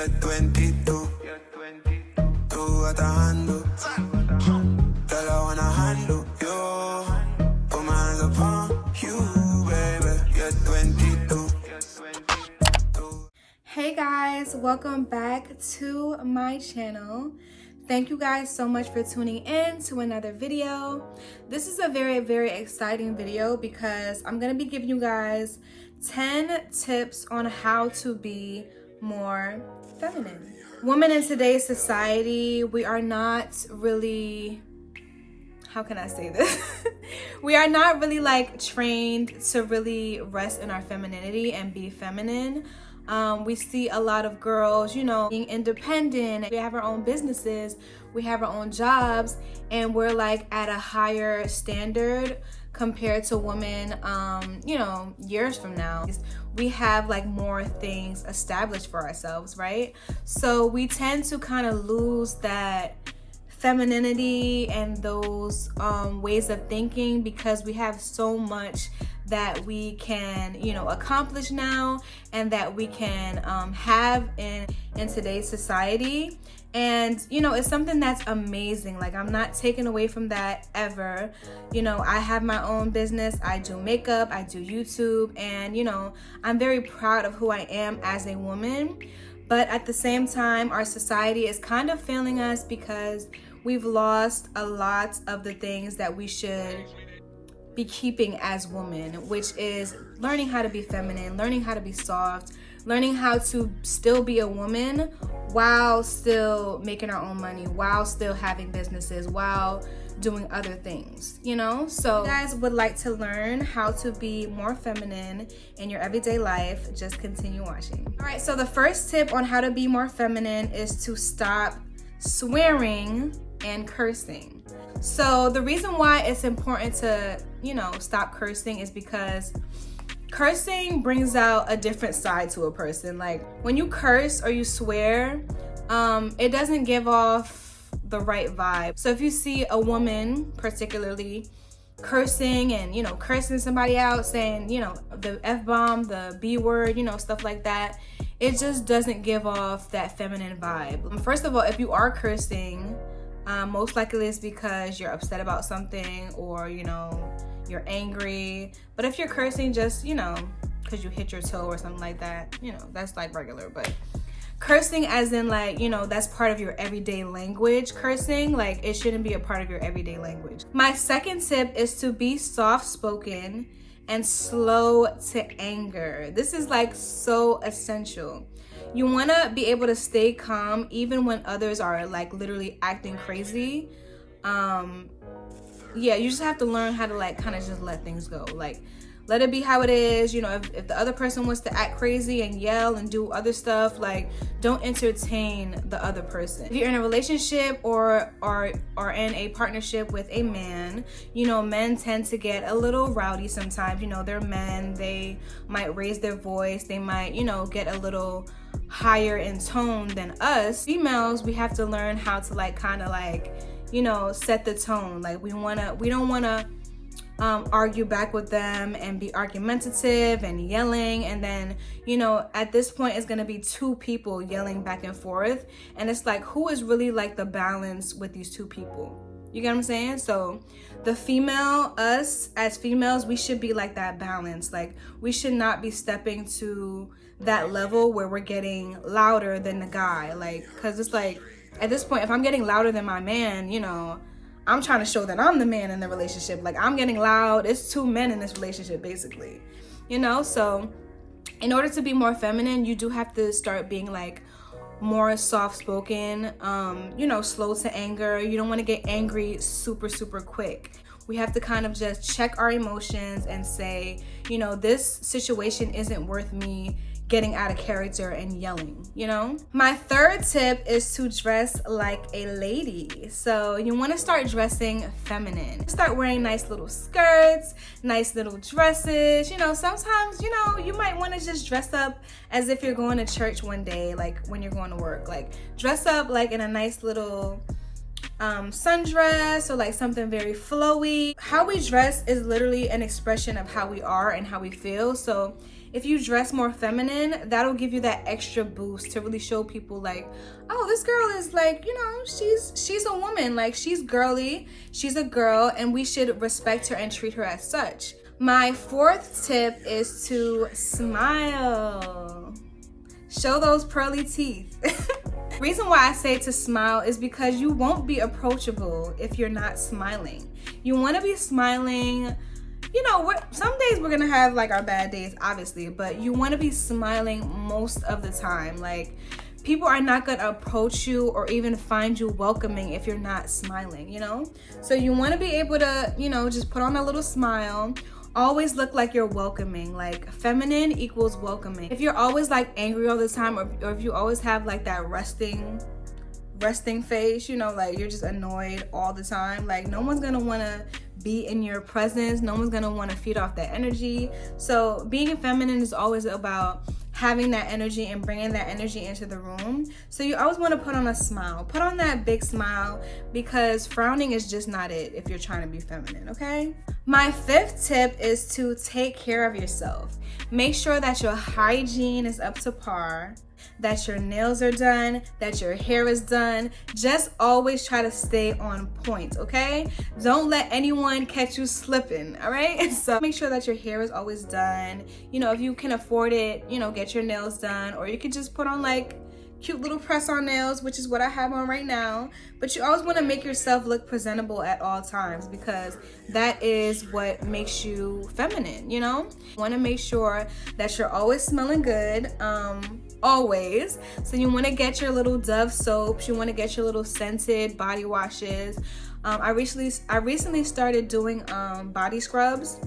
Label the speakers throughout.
Speaker 1: you're 22. Tú atajando. Girl, I wanna handle you. Put my hands upon you, baby. You're 22.
Speaker 2: Hey guys, welcome back to my channel. Thank you guys so much for tuning in to another video. This is a very exciting video because I'm gonna be giving you guys 10 tips on how to be more feminine. Women in today's society, we are not really, how can I say this? We are not really like trained to really rest in our femininity and be feminine. We see a lot of girls, you know, being independent. We have our own businesses, we have our own jobs, and we're like at a higher standard compared to women, you know, years from now. We have like more things established for ourselves, right? So we tend to kind of lose that femininity and those ways of thinking because we have so much that we can, you know, accomplish now and that we can have in today's society. And you know, it's something that's amazing. Like, I'm not taking away from that ever. You know, I have my own business, I do makeup, I do YouTube, and you know, I'm very proud of who I am as a woman. But at the same time, our society is kind of failing us because we've lost a lot of the things that we should be keeping as women, which is learning how to be feminine, learning how to be soft, learning how to still be a woman while still making our own money, while still having businesses, while doing other things, you know? So if you guys would like to learn how to be more feminine in your everyday life, just continue watching. All right, so the first tip on how to be more feminine is to stop swearing and cursing. So the reason why it's important to, you know, stop cursing is because cursing brings out a different side to a person. Like, when you curse or you swear, it doesn't give off the right vibe. So if you see a woman particularly cursing and, you know, cursing somebody out, saying, you know, the F-bomb, the B word, you know, stuff like that, it just doesn't give off that feminine vibe. First of all, if you are cursing, most likely it's because you're upset about something, or you know, you're angry. But if you're cursing just, you know, because you hit your toe or something like that, you know, that's like regular. But cursing as in like, you know, that's part of your everyday language. Cursing, like, it shouldn't be a part of your everyday language. My second tip is to be soft-spoken and slow to anger. This is like so essential. You want to be able to stay calm even when others are like literally acting crazy. Yeah, you just have to learn how to like kind of just let things go. Like, let it be how it is. You know, if the other person wants to act crazy and yell and do other stuff, like, don't entertain the other person. If you're in a relationship or in a partnership with a man, you know, men tend to get a little rowdy sometimes. You know, they're men, they might raise their voice, they might, you know, get a little higher in tone than us. Females, we have to learn how to like kind of like, you know, set the tone. Like, we don't want to argue back with them and be argumentative and yelling, and then, you know, at this point it's going to be two people yelling back and forth, and it's like, who is really like the balance with these two people? You get what I'm saying? So the female, us as females, we should be like that balance. Like, we should not be stepping to that level where we're getting louder than the guy. Like, because it's like, at this point, if I'm getting louder than my man, you know, I'm trying to show that I'm the man in the relationship. Like, I'm getting loud. It's two men in this relationship, basically. You know, so in order to be more feminine, you do have to start being like more soft-spoken, you know, slow to anger. You don't want to get angry super quick. We have to kind of just check our emotions and say, you know, this situation isn't worth me getting out of character and yelling, you know? My third tip is to dress like a lady. So you want to start dressing feminine. Start wearing nice little skirts, nice little dresses. You know, sometimes, you know, you might want to just dress up as if you're going to church one day, like when you're going to work. Like, dress up like in a nice little sundress or like something very flowy. How we dress is literally an expression of how we are and how we feel. So if you dress more feminine, that'll give you that extra boost to really show people like, oh, this girl is like, you know, she's a woman, like she's girly, she's a girl, and we should respect her and treat her as such. My fourth tip is to smile. Show those pearly teeth. Reason why I say to smile is because you won't be approachable if you're not smiling. You want to be smiling. You know, some days we're gonna have like our bad days, obviously, but you want to be smiling most of the time. Like, people are not gonna approach you or even find you welcoming if you're not smiling, you know? So you want to be able to, you know, just put on a little smile. Always look like you're welcoming. Like, feminine equals welcoming. If you're always like angry all the time, or if you always have like that resting face, you know, like you're just annoyed all the time, like no one's gonna want to be in your presence. No one's gonna want to feed off that energy. So being feminine is always about having that energy and bringing that energy into the room. So you always want to put on a smile. Put on that big smile, because frowning is just not it if you're trying to be feminine, okay? My fifth tip is to take care of yourself. Make sure that your hygiene is up to par, that your nails are done, that your hair is done. Just always try to stay on point, okay? Don't let anyone catch you slipping, all right? So make sure that your hair is always done. You know, if you can afford it, you know, get your nails done, or you could just put on like cute little press-on nails, which is what I have on right now. But you always want to make yourself look presentable at all times, because that is what makes you feminine, you know? You want to make sure that you're always smelling good, always. So you want to get your little Dove soaps, you want to get your little scented body washes. I recently started doing body scrubs,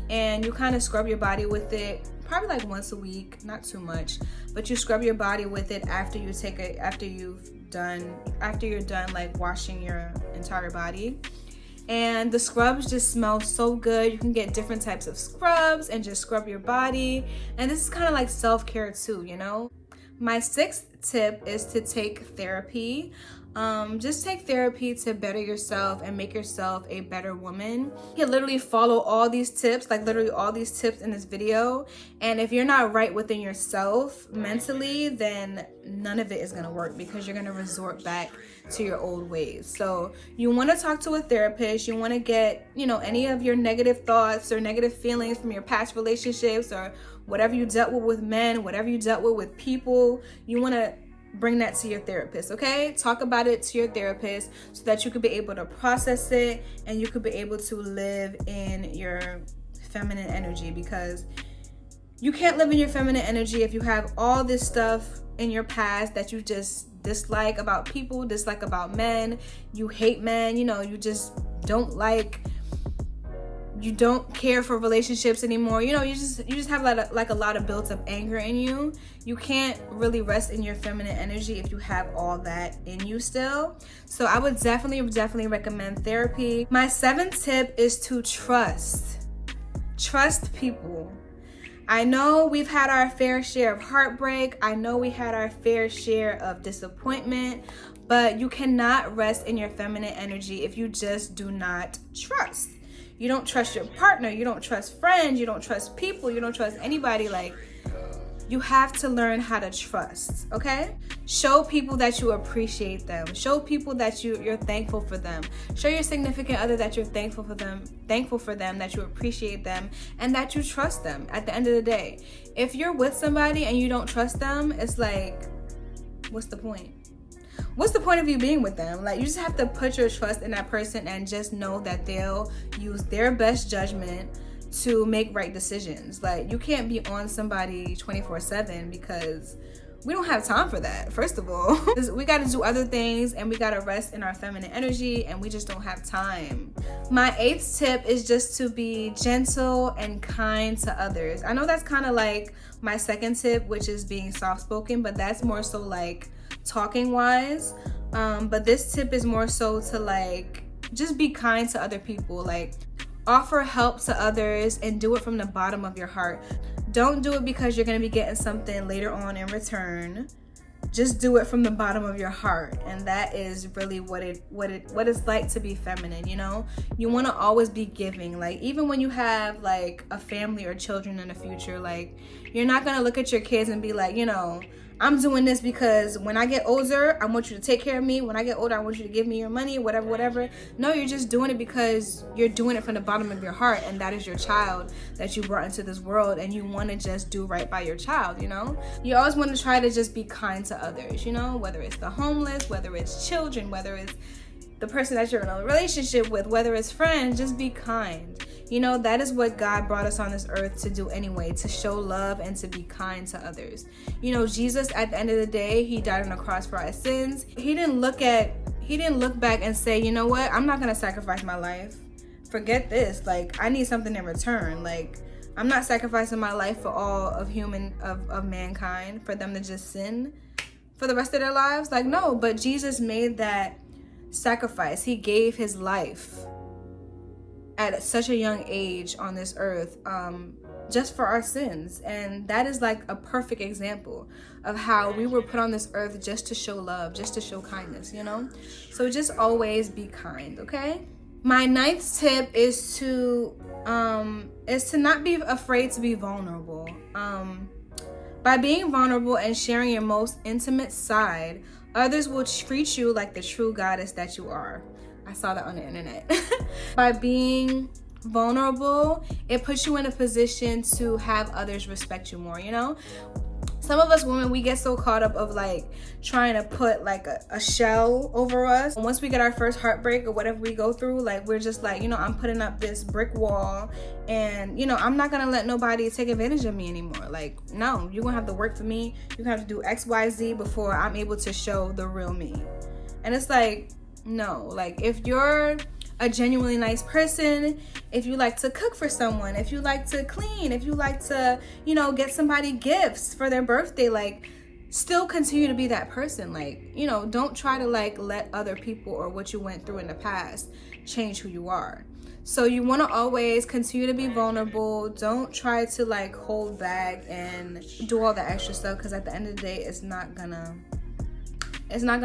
Speaker 2: and you kind of scrub your body with it probably like once a week, not too much, but you scrub your body with it after you're done like washing your entire body. And the scrubs just smell so good. You can get different types of scrubs and just scrub your body, and this is kind of like self-care too, you know? My sixth tip is to take therapy. Just take therapy to better yourself and make yourself a better woman. You can literally follow all these tips, like literally all these tips in this video, and if you're not right within yourself mentally, then none of it is gonna work, because you're gonna resort back to your old ways. So you want to talk to a therapist. You want to get, you know, any of your negative thoughts or negative feelings from your past relationships, or whatever you dealt with men, whatever you dealt with people. You want to bring that to your therapist, okay? Talk about it to your therapist so that you could be able to process it and you could be able to live in your feminine energy, because you can't live in your feminine energy if you have all this stuff in your past that you just dislike about people, dislike about men. You hate men, you know, you just don't like, you don't care for relationships anymore. You know, you just have like a lot of built up anger in you. You can't really rest in your feminine energy if you have all that in you still. So I would definitely recommend therapy. My seventh tip is to trust people. I know we've had our fair share of heartbreak. I know we had our fair share of disappointment, but you cannot rest in your feminine energy if you just do not trust. You don't trust your partner, you don't trust friends, you don't trust people, you don't trust anybody. Like, you have to learn how to trust, okay? Show people that you appreciate them. Show people that you're thankful for them. Show your significant other that you're thankful for them, that you appreciate them, and that you trust them at the end of the day. If you're with somebody and you don't trust them, it's like, what's the point? What's the point of you being with them? Like, you just have to put your trust in that person and just know that they'll use their best judgment to make right decisions. Like, you can't be on somebody 24/7, because we don't have time for that. First of all, we got to do other things, and we got to rest in our feminine energy, and we just don't have time. My eighth tip is just to be gentle and kind to others. I know that's kind of like my second tip, which is being soft-spoken, but that's more so like talking wise. But this tip is more so to like just be kind to other people. Like, offer help to others and do it from the bottom of your heart. Don't do it because you're going to be getting something later on in return. just do it from the bottom of your heart. And that is really what it's like to be feminine, you know? You want to always be giving. Like, even when you have like a family or children in the future, like, you're not gonna look at your kids and be like, you know, I'm doing this because when I get older, I want you to take care of me. When I get older, I want you to give me your money, whatever. No, you're just doing it because you're doing it from the bottom of your heart, and that is your child that you brought into this world, and you want to just do right by your child, you know? You always want to try to just be kind to others, you know? Whether it's the homeless, whether it's children, whether it's the person that you're in a relationship with, whether it's friends, just be kind. You know, that is what God brought us on this earth to do anyway, to show love and to be kind to others. You know, Jesus, at the end of the day, he died on the cross for our sins. He didn't look back and say, you know what, I'm not gonna sacrifice my life. Forget this. Like, I need something in return. Like, I'm not sacrificing my life for all of mankind, for them to just sin for the rest of their lives. Like, no, but Jesus made that sacrifice. He gave his life at such a young age on this earth, just for our sins. And that is like a perfect example of how we were put on this earth just to show love, just to show kindness, you know? So just always be kind, okay? My 9th tip is to not be afraid to be vulnerable. By being vulnerable and sharing your most intimate side, others will treat you like the true goddess that you are. I saw that on the internet. By being vulnerable, it puts you in a position to have others respect you more, you know? Some of us women, we get so caught up of like trying to put like a shell over us. Once we get our first heartbreak or whatever we go through, like, we're just like, you know, I'm putting up this brick wall, and, you know, I'm not gonna let nobody take advantage of me anymore. Like, no, you're gonna have to work for me. You're gonna have to do X, Y, Z before I'm able to show the real me. And it's like, no, like, if you're a genuinely nice person, if you like to cook for someone, if you like to clean, if you like to, you know, get somebody gifts for their birthday, like, still continue to be that person. Like, you know, don't try to like let other people or what you went through in the past change who you are. So you want to always continue to be vulnerable. Don't try to like hold back and do all the extra stuff, because at the end of the day, it's not gonna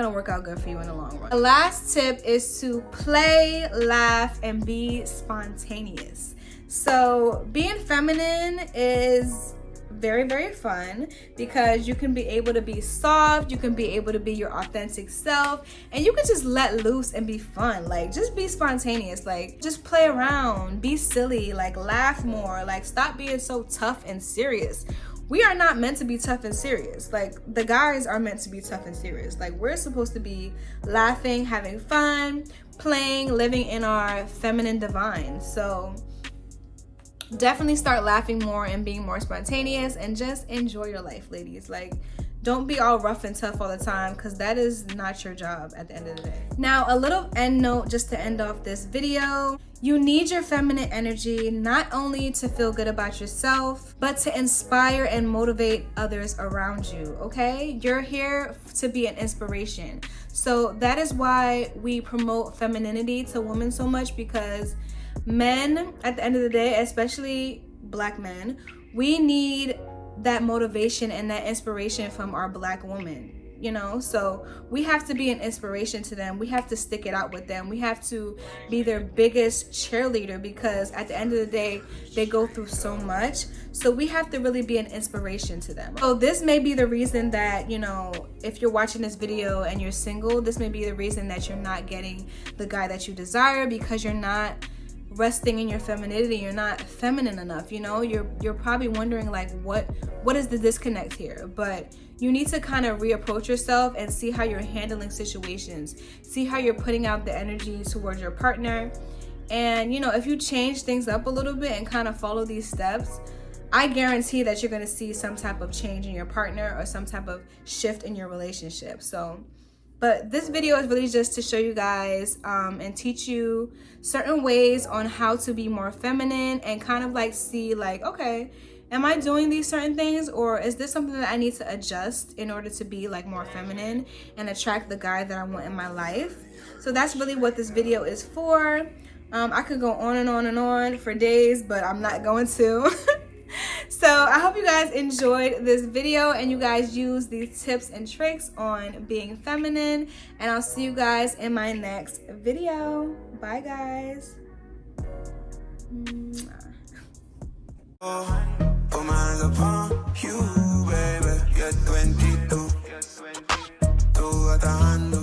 Speaker 2: work out good for you in the long run. The last tip is to play, laugh, and be spontaneous. So being feminine is very, very fun, because you can be able to be soft, you can be able to be your authentic self, and you can just let loose and be fun. Like, just be spontaneous. Like, just play around, be silly, like, laugh more, like, stop being so tough and serious. We are not meant to be tough and serious. Like, the guys are meant to be tough and serious. Like, we're supposed to be laughing, having fun, playing, living in our feminine divine. So definitely start laughing more and being more spontaneous, and just enjoy your life, ladies. Like, don't be all rough and tough all the time, because that is not your job at the end of the day. Now, a little end note just to end off this video. You need your feminine energy not only to feel good about yourself, but to inspire and motivate others around you, okay? You're here to be an inspiration. So that is why we promote femininity to women so much, because men, at the end of the day, especially Black men, we need that motivation and that inspiration from our Black women, you know? So we have to be an inspiration to them. We have to stick it out with them. We have to be their biggest cheerleader, because at the end of the day, they go through so much. So we have to really be an inspiration to them. So this may be the reason that, you know, if you're watching this video and you're single, this may be the reason that you're not getting the guy that you desire, because you're not resting in your femininity. You're not feminine enough, you know? You're probably wondering like, what is the disconnect here? But you need to kind of reapproach yourself and see how you're handling situations, see how you're putting out the energy towards your partner. And, you know, if you change things up a little bit and kind of follow these steps, I guarantee that you're going to see some type of change in your partner or some type of shift in your relationship. So, but this video is really just to show you guys and teach you certain ways on how to be more feminine, and kind of like see like, okay, am I doing these certain things, or is this something that I need to adjust in order to be like more feminine and attract the guy that I want in my life? So that's really what this video is for. I could go on and on and on for days, but I'm not going to. So So I hope you guys enjoyed this video and you guys use these tips and tricks on being feminine. And I'll see you guys in my next video. Bye, guys.
Speaker 1: Put my hands upon you, baby. You're 22. Tú at the hand.